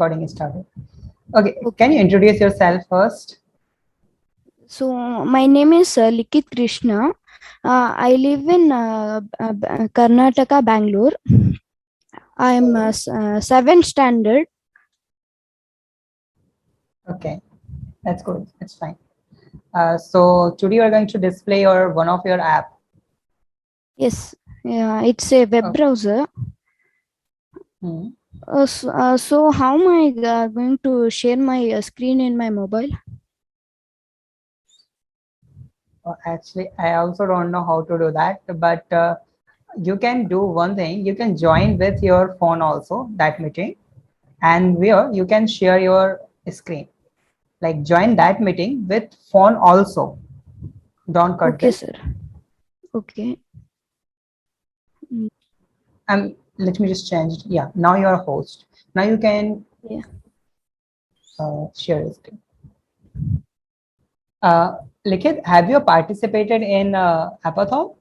recording is started. Okay, Okay. can you introduce yourself first? So my name is Likit Krishna. I live in Karnataka, Bangalore. I am 7th standard. Okay, that's good. That's fine. So today you are going to display your one of your app. Yes, it's a web Okay. browser. Hmm. So how am I going to share my screen in my mobile? Actually, I also don't know how to do that, but you can do one thing. You can join with your phone also that meeting, and where you can share your screen. Like join that meeting with phone also. Don't cut Okay, this. sir. Okay. Mm, Let me just change it. Yeah, now you're a host. Now you can yeah. share your screen. Likit, have you participated in Hackathon?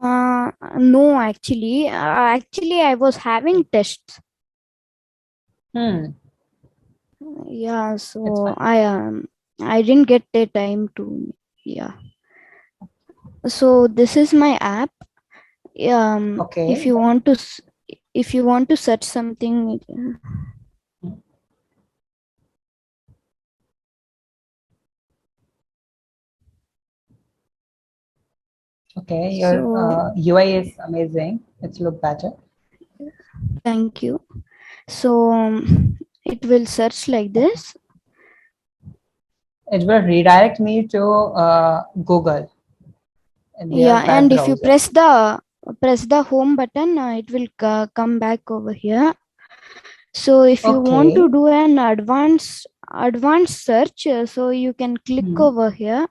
No, actually, I was having tests. Hmm, Yeah, it's so fine. I didn't get the time to. Yeah. So this is my app. If Okay. you want to if you want to search something, Okay, your so UI is amazing. It's look better. thank you. So it will search like Okay. this. It will redirect me to Google in their Yeah, web and if you browser. press the home button, it will come back over here. So if you want to Okay. do an advanced search, so you can click Hmm. over here.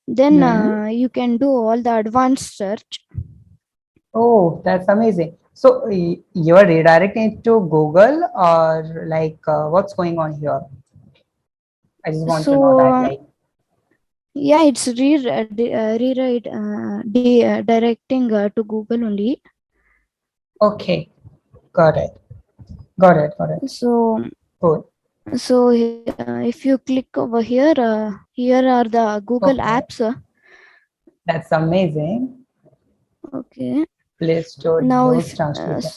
Then Hmm. you can do all the advanced search. Oh, that's amazing. So you are redirecting it to Google or like what's going on here? I just want to know that. So Like, yeah, it's rewrite directing to Google only. okay, got it, got it, got it. So Good. if you click over here, here are the Google Okay, apps. that's amazing. Okay. Play Store Now news if translator.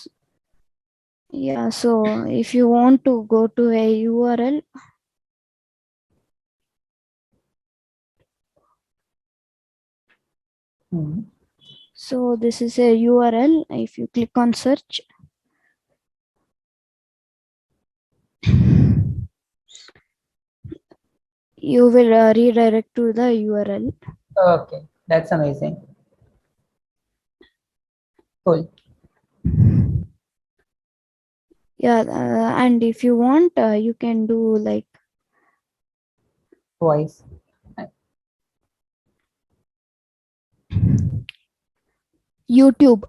yeah, so if you want to go to a URL, Hmm. so this is a URL. If you click on search, you will redirect to the URL. Okay, that's amazing. Cool. Yeah, and if you want, you can do like Voice. YouTube.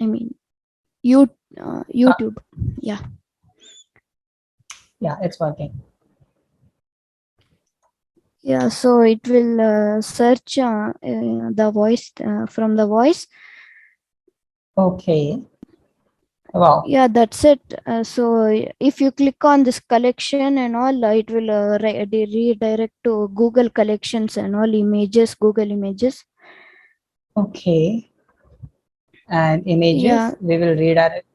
I mean, you Uh, YouTube. Yeah. yeah, it's working. Yeah, so it will search the voice from the voice. Okay. Wow. Yeah, that's it. So if you click on this collection and all, it will redirect to Google collections and all images, Google images. Okay. And Yeah, images, we will redirect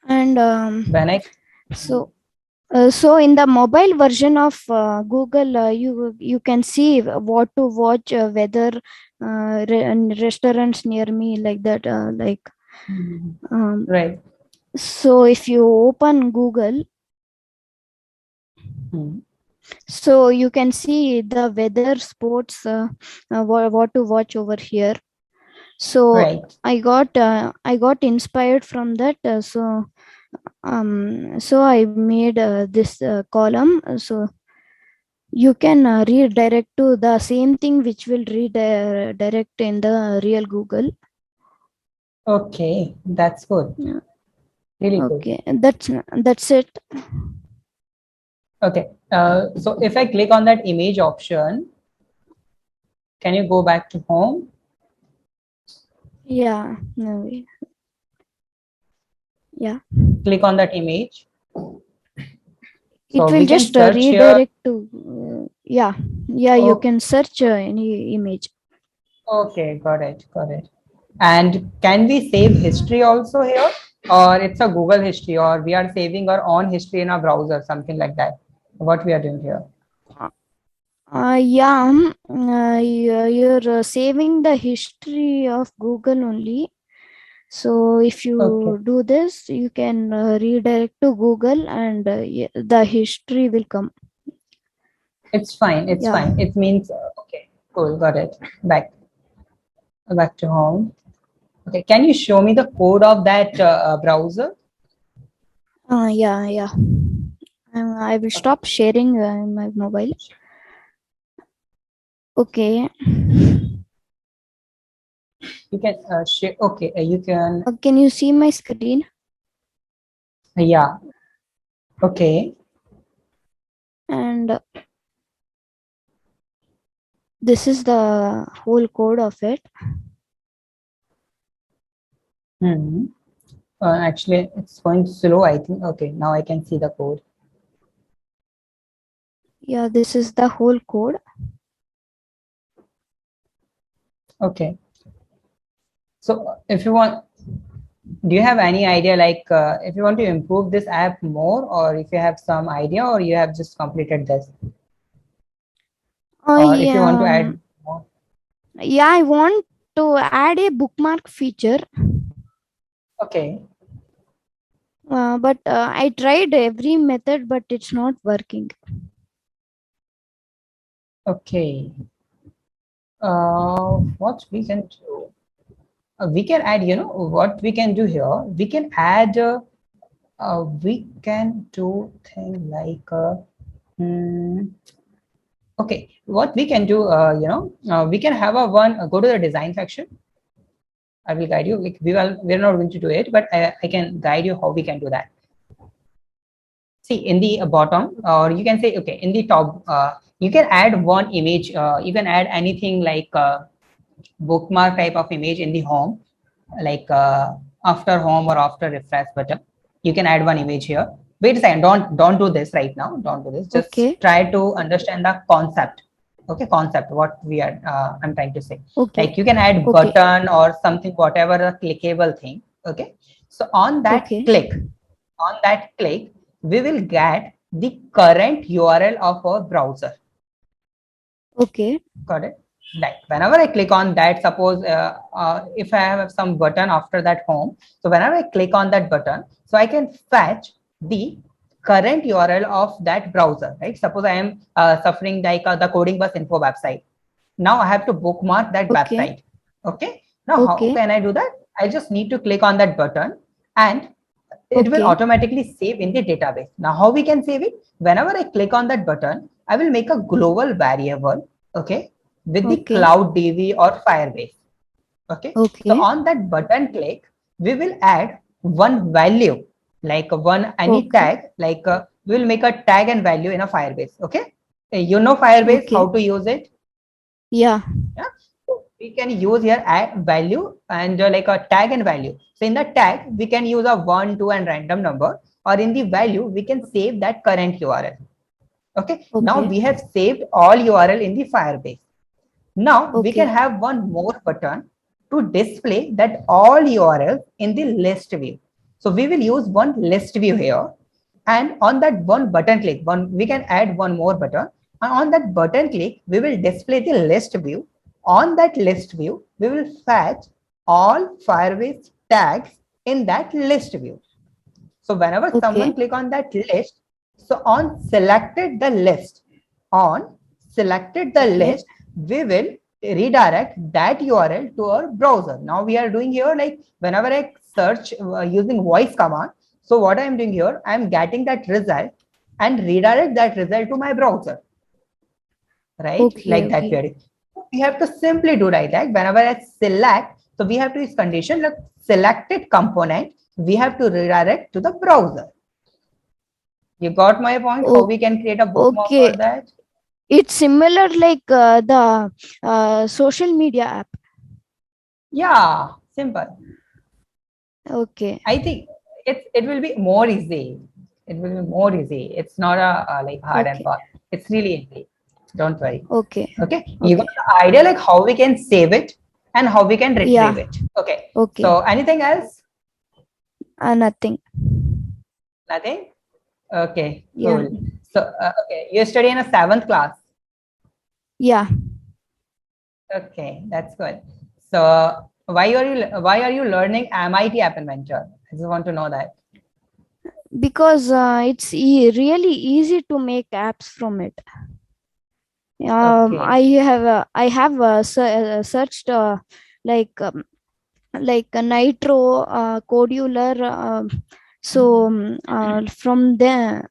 and when I. so so in the mobile version of Google, you can see what to watch, whether restaurants near me like that. Mhm. Um, Right. so if you open Google, Hmm. so you can see the weather, sports, what to watch over here. So Right. I got inspired from that. So I made this column. So you can redirect to the same thing which will redirect in the real Google. Okay. That's good. Yeah. Really good. Okay, that's it. Okay. So if I click on that image option, can you go back to home? Yeah, no, yeah. click on that image. It So will we can just search here. redirect to yeah, you Oh, can search any image. okay, got it, got it. And can we save history also here, or it's a Google history, or we are saving our own history in our browser, something like that? What we are doing here? Yeah, you're saving the history of Google only. So if Okay, you do this, you can redirect to Google, and the history will come. it's fine. It's Yeah. fine. It means okay, cool, got it. Back to home. Okay, can you show me the code of that browser? Yeah. I will stop sharing my mobile. Okay. You can share. Okay, you can. Can you see my screen? Yeah. Okay. And this is the whole code of it. Hmm. Actually, it's going slow, I think. Okay, now I can see the code. Yeah, this is the whole code. Okay. So if you want, do you have any idea like if you want to improve this app more, or if you have some idea, or you have just completed this, or if you want to Yeah, add more? yeah, I want to add a bookmark feature, Okay. but I tried every method, but it's not working. Okay. What we can do? We can add, what we can do here? We can add, we can do thing like, hmm, okay, what we can do, we can have a one, go to the design section. I will guide you. Like we're not going to do it, but I can guide you how we can do that. See in the bottom, or you can say, okay, in the top, you can add one image. You can add anything like bookmark type of image in the home, like after home or after refresh button. You can add one image here. Wait a second, don't do this right now. Don't do this. Just Okay, try to understand the concept. Okay, concept. What we are, I'm trying to say. okay, Like you can add okay, button or something, whatever a clickable thing. Okay, so okay, on that click, we will get the current URL of our browser. okay, Got it? Like whenever I click on that, suppose if I have some button after that home, so whenever I click on that button, so I can fetch the current URL of that browser, right? Suppose I am suffering like the Coding Bus Info website. Now I have to bookmark that okay, website. Okay. Now how okay, can I do that? I just need to click on that button and it will okay, automatically save in the database. Now how we can save it? Whenever I click on that button, I will make a global variable, okay, with the okay, Cloud DB or Firebase. Okay. So okay, on that button click, we will add one value, like one any okay, tag, like we will make a tag and value in a Firebase. Okay. You know Firebase, how okay. to use it? Yeah, Yeah. So we can use here add value and like a tag and value. So in the tag, we can use a 1, 2 and random number, or in the value, we can save that current URL. Okay. Now okay, we have saved all URL in the Firebase. Now we can okay, have one more button to display that all URLs in the list view. So we will use one list view here, and on that one button click, we can add one more button. And on that button click, we will display the list view. On that list view, we will fetch all Firebase tags in that list view. So whenever okay, someone click on that list, so on selected the okay, list, we will redirect that URL to our browser. Now we are doing here like whenever I search using voice command. So what I'm doing here, I'm getting that result and redirect that result to my browser, right? okay, Like that we okay. are doing. We have to simply do like that. Whenever I select, so we have to use condition like selected component, we have to redirect to the browser. You got my point? How we can create a bookmark for Okay, that? it's similar like the social media app. Yeah, simple. Okay, I think it will be more easy. It will be more easy. It's not a like hard and Okay. fast. It's really easy. Don't worry. Okay. Okay. You got Okay. the idea like how we can save it and how we can retrieve Yeah. it. Okay. Okay. So anything else? Nothing. Nothing? Okay, Yeah. cool. So okay, you study in a 7th class. Yeah. Okay, that's good. So why are you learning MIT App Inventor? I just want to know that. Because it's really easy to make apps from it. Okay. I have searched like a Nitro, Codular. From there,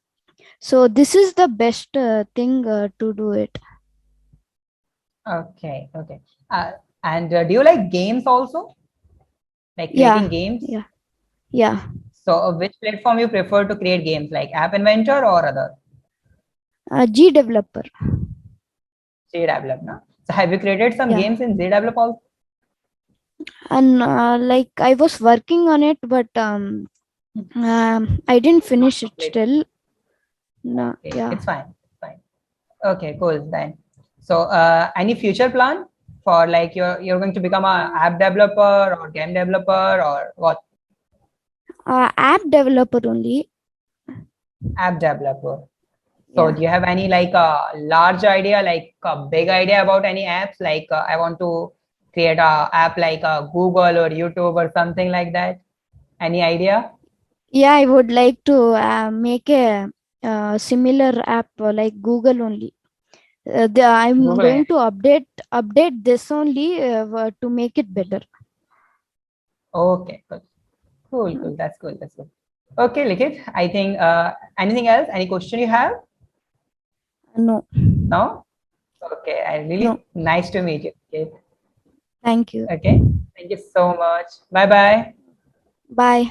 so this is the best thing to do it. Okay, okay. And do you like games also? Like Yeah. creating games? Yeah. Yeah. So which platform you prefer to create games, like App Inventor or other? G developer. JDevelop, no? So have you created some Yeah. games in JDevelop also? And like I was working on it, but I didn't Not finish it complete. still. No. Okay, Yeah. it's fine. It's fine. Okay, cool then. So any future plan for like you're going to become a app developer or game developer or what? App developer only. App developer. So Yeah. do you have any like a large idea, like a big idea about any apps? Like I want to create a app like Google or YouTube or something like that. Any idea? Yeah, I would like to make a similar app like Google only. I'm Google. going to update this only to make it better. Okay, cool. Cool, cool. That's cool. That's cool. Okay, Likit. I think anything else? Any question you have? No, No? Okay. I no. really nice to meet you. Okay. Thank you. Okay. Thank you so much. Bye bye. Bye.